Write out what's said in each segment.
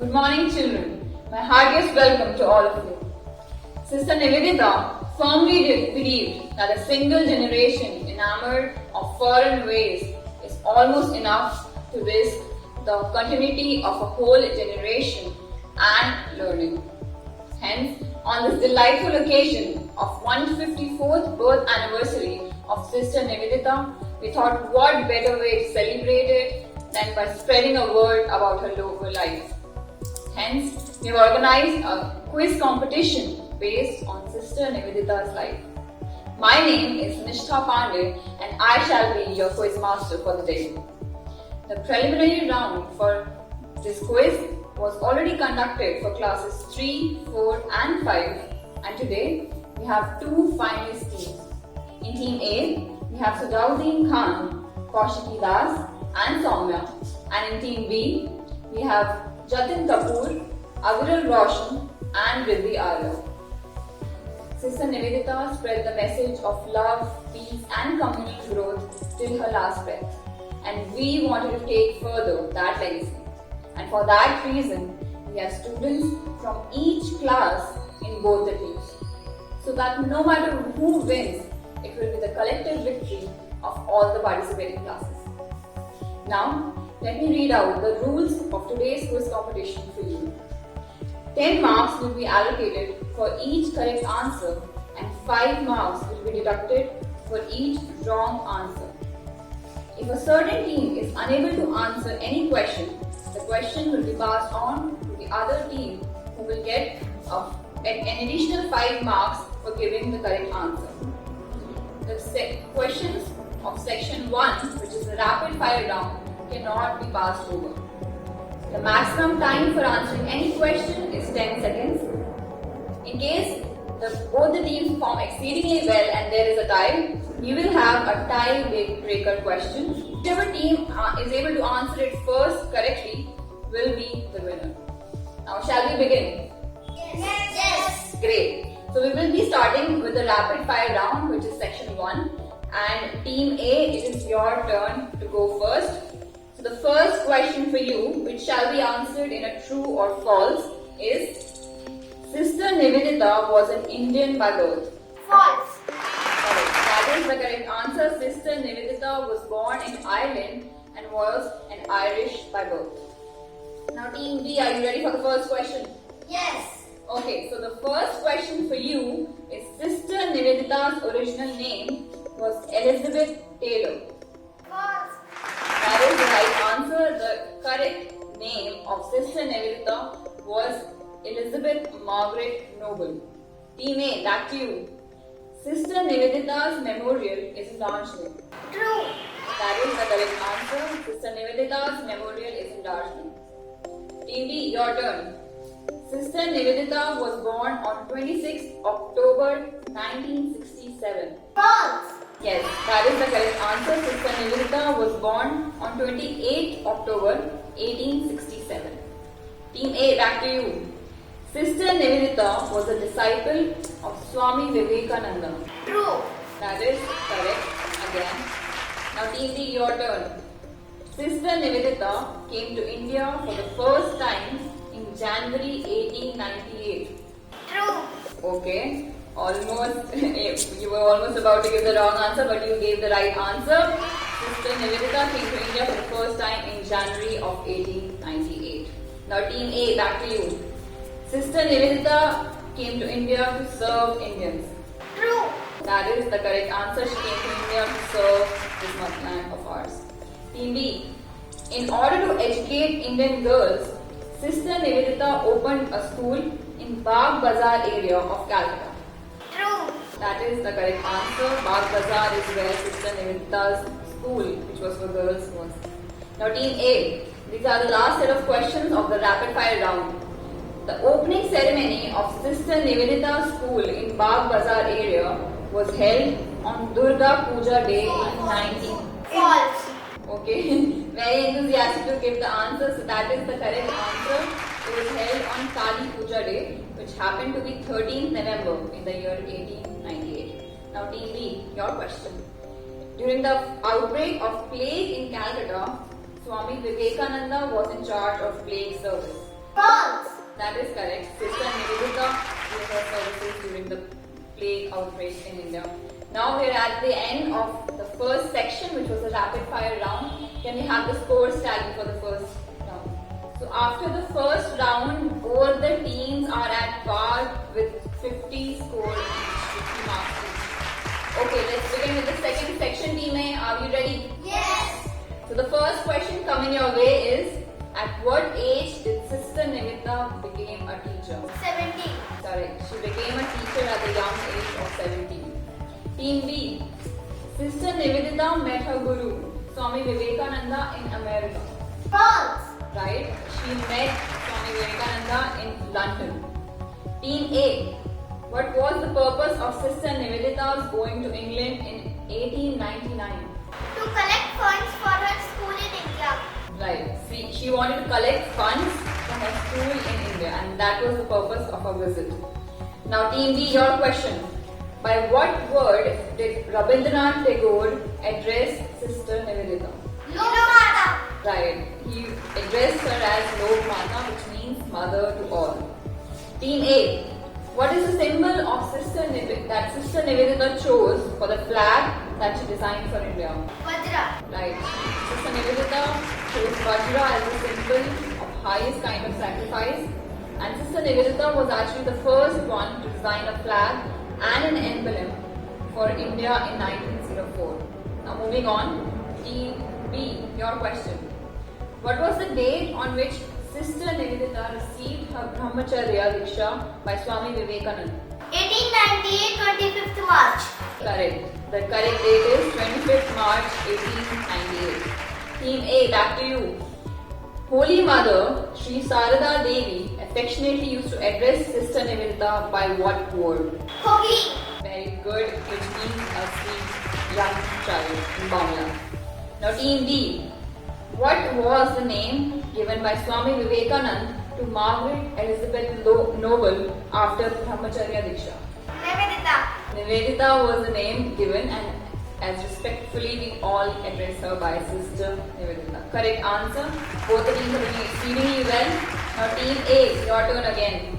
Good morning, children. My heartiest welcome to all of you. Sister Nivedita firmly believed that a single generation enamored of foreign ways is almost enough to risk the continuity of a whole generation and learning. Hence, on this delightful occasion of 154th birth anniversary of Sister Nivedita, we thought what better way to celebrate it than by spreading a word about her local life. Hence, we have organized a quiz competition based on Sister Nivedita's life. My name is Nishtha Pandey and I shall be your quiz master for the day. The preliminary round for this quiz was already conducted for classes 3, 4 and 5, and today we have two finalist teams. In team A, we have Sujauddin Khan, Kaushiki Das and Soumya, and in team B, we have Jatin Kapoor, Aviral Roshan and Riddhi Arya. Sister Nivedita spread the message of love, peace and communal growth till her last breath, and we wanted to take further that legacy. And for that reason, we have students from each class in both the teams, so that no matter who wins, it will be the collective victory of all the participating classes. Now, let me read out the rules of today's quiz competition for you. 10 marks will be allocated for each correct answer and 5 marks will be deducted for each wrong answer. If a certain team is unable to answer any question, the question will be passed on to the other team who will get an additional 5 marks for giving the correct answer. The questions of section 1, which is the rapid fire round, cannot be passed over. The maximum time for answering any question is 10 seconds. In case both the teams perform exceedingly well and there is a tie, we will have a tie-breaker question. Whichever team is able to answer it first correctly will be the winner. Now, shall we begin? Yes. Great. So, we will be starting with the rapid fire round, which is section 1. And team A, it is your turn to go first. So, the first question for you, which shall be answered in a true or false, is Sister Nivedita was an Indian by birth. False. That is the correct answer. Sister Nivedita was born in Ireland and was an Irish by birth. Now, team B, are you ready for the first question? Yes. Okay, so the first question for you is Sister Nivedita's original name was Elizabeth Taylor. False. That is the right answer. The correct name of Sister Nivedita was Elizabeth Margaret Noble. Team A, back to you. Sister Nivedita's memorial is in Darjeeling. True. That is the correct answer. Sister Nivedita's memorial is in Darjeeling. Team B, your turn. Sister Nivedita was born on 26 October 1967. False. Yes, that is the correct answer. Sister Nivedita was born on 28 October 1867. Team A, back to you. Sister Nivedita was a disciple of Swami Vivekananda. True. That is correct again. Now Team B, your turn. Sister Nivedita came to India for the first time in January 1898. True. Okay, almost, you were almost about to give the wrong answer, but you gave the right answer. Sister Nivedita came to India for the first time in January of 1898. Now Team A, back to you. Sister Nivedita came to India to serve Indians. True. That is the correct answer. She came to India to serve this motherland of ours. Team B, in order to educate Indian girls, Sister Nivedita opened a school in Bagh Bazaar area of Calcutta. True. That is the correct answer. Bagh Bazaar is where Sister Nivedita's school, which was for girls, was. Now Team A, these are the last set of questions of the rapid fire round. The opening ceremony of Sister Nivedita's school in Bagh Bazaar area was held on Durga Puja Day in 19... False. Okay, very enthusiastic to give the answer, so that is the correct answer. It was held on Kali Puja Day, which happened to be 13th November in the year 1898. Now Team B, your question. During the outbreak of plague in Calcutta, Swami Vivekananda was in charge of plague service. False. That is correct. Sister Nivedita gave her services during the plague outbreak in India. Now we are at the end of the first section, which was a rapid fire round. Can we have the scores tally for the first round? So after the first round, both the teams are at par with 50 scores each, 50 marks each. Okay, let's begin with the second section. Team A, are you ready? Yes. So the first question coming your way is, at what age did Sister Nivedita became a teacher? 17. Correct. She became a teacher at the young age of 17. Team B. Sister Nivedita met her guru, Swami Vivekananda, in America. False. Right? She met Swami Vivekananda in London. Team A. What was the purpose of Sister Nivedita's going to England in 1899? To collect funds for her school in India. Right. See, she wanted to collect funds for her school in India, and that was the purpose of her visit. Now, Team B, your question. By what word did Rabindranath Tagore address Sister Nivedita? Lokmata. Right. He addressed her as Lokmata, which means mother to all. Team A. What is the symbol of that Sister Nivedita chose for the flag that she designed for India? Vajra. Right. Sister Nivedita chose Vajra as a symbol of highest kind of sacrifice. And Sister Nivedita was actually the first one to design a flag and an emblem for India in 1904. Now moving on, Team B, your question. What was the date on which Sister Nivedita received her Brahmacharya Diksha by Swami Vivekananda? 1898, 25th March. Correct. The correct date is 25th March 1898. Team A, back to you. Holy Mother Sri Sarada Devi affectionately used to address Sister Nivedita by what word? Hoki. Very good, which means a sweet young child in Bangla. Now Team D. What was the name given by Swami Vivekananda to Margaret Elizabeth Noble after Brahmacharya Diksha? Nivedita. Nivedita was the name given, and as respectfully we all address her by Sister Nivedita. Correct answer. Both the teams are doing exceedingly well. Now Team A, your turn again.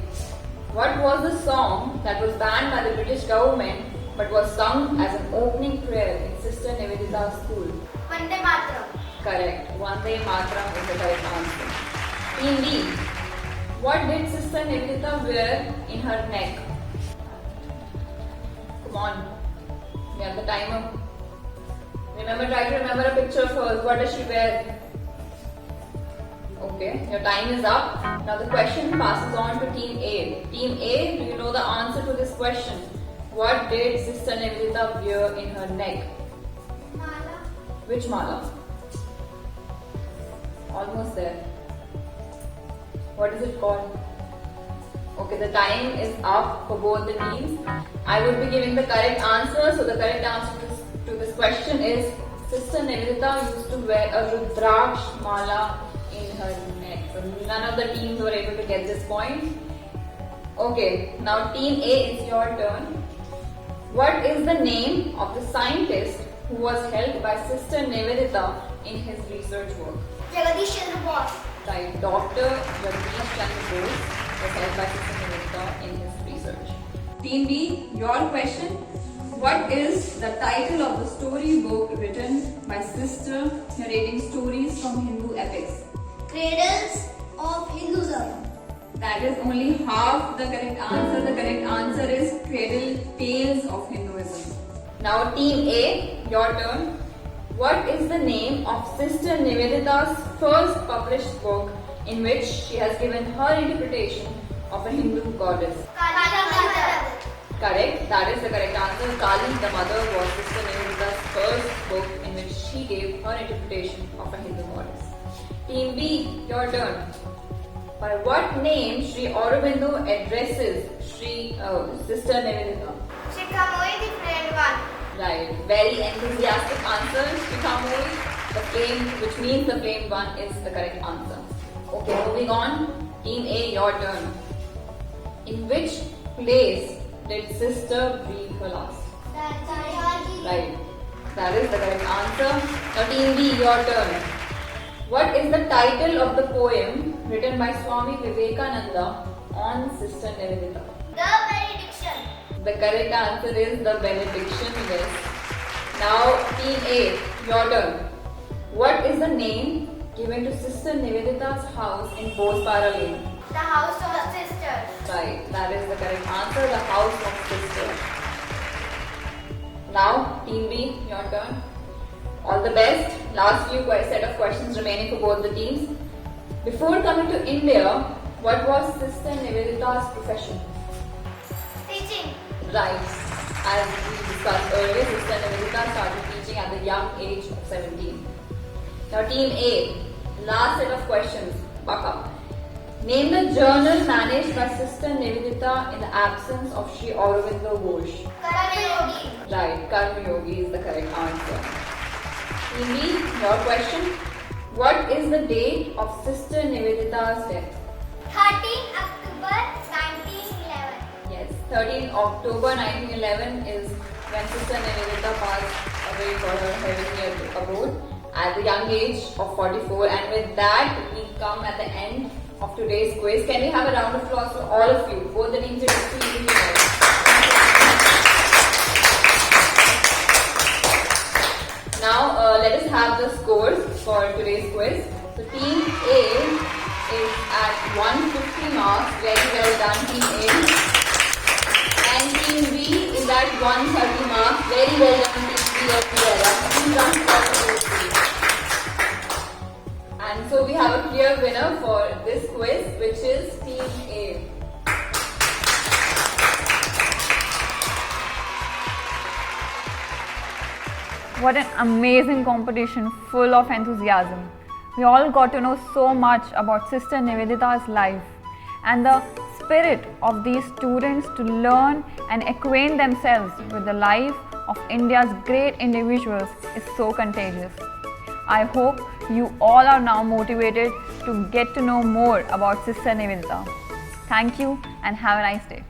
What was the song that was banned by the British government but was sung as an opening prayer in Sister Nivedita's school? Vande Mataram. Correct. Vande Mataram is the correct answer. Team D. What did Sister Nivedita wear in her neck? Come on. We have the timer. Try to remember a picture first. What does she wear? Okay, your time is up. Now the question passes on to Team A. Team A, do you know the answer to this question? What did Sister Nivedita wear in her neck? Mala. Which mala? Almost there. What is it called? Okay, the time is up for both the teams. I would be giving the correct answer. So the correct answer to this question is Sister Nivedita used to wear a Rudraksh mala in her neck. So none of the teams were able to get this point. Okay, now Team A is your turn. What is the name of the scientist who was helped by Sister Nivedita in his research work? Jagadish Chandra Bose. Right, Dr. Jagadish Chandra Bose was helped by Sister Nivedita in his research. Team B, your question. What is the title of the story book written by Sister narrating stories from Hindu epics? Cradles of Hinduism. That is only half the correct answer. The correct answer is Cradle Tales of Hinduism. Now Team A, your turn. What is the name of Sister Nivedita's first published book in which she has given her interpretation of a Hindu goddess? Kali Mother. Correct. That is the correct answer. Kali the Mother was Sister Nivedita's first book in which she gave her interpretation of a Hindu goddess. Team B, your turn. By what name Sri Aurobindo addresses Sister Nivedita? Shikhamoi, the friend one. Right. Very enthusiastic answer. Shikhamoi, the flame, which means the flame one is the correct answer. Okay, moving on. Team A, your turn. In which place did Sister breathe her last? Right. That is the correct answer. Now Team B, your turn. What is the title of the poem written by Swami Vivekananda on Sister Nivedita? The benediction. The correct answer is the benediction, yes. Now, Team A, your turn. What is the name given to Sister Nivedita's house in Bosepara Lane? The house of sisters. Right, that is the correct answer, the house of sisters. Now, Team B, your turn. All the best. Last few set of questions remaining for both the teams. Before coming to India, what was Sister Nivedita's profession? Teaching. Right. As we discussed earlier, Sister Nivedita started teaching at the young age of 17. Now, Team A, last set of questions. Buck up. Name the journal managed by Sister Nivedita in the absence of Sri Aurobindo Ghosh. Karma Yogi. Right, Karma Yogi is the correct answer. Team B, your question. What is the date of Sister Nivedita's death? 13 October 1911. Yes, 13 October 1911 is when Sister Nivedita passed away for her heavenly abode at the young age of 44. And with that, we come at the end of today's quiz. Can we have a round of applause for all of you? Both the teams are extremely well. Now, let us have the scores for today's quiz. So, Team A is at 150 marks. Very well done, Team A. And Team B is at 130 marks. Very well done, Team B as well. That's 2 rounds for Team B. And so we have a clear winner for this quiz, which is Team A. What an amazing competition full of enthusiasm. We all got to know so much about Sister Nivedita's life, and the spirit of these students to learn and acquaint themselves with the life of India's great individuals is so contagious. I hope you all are now motivated to get to know more about Sister Nivedita. Thank you and have a nice day.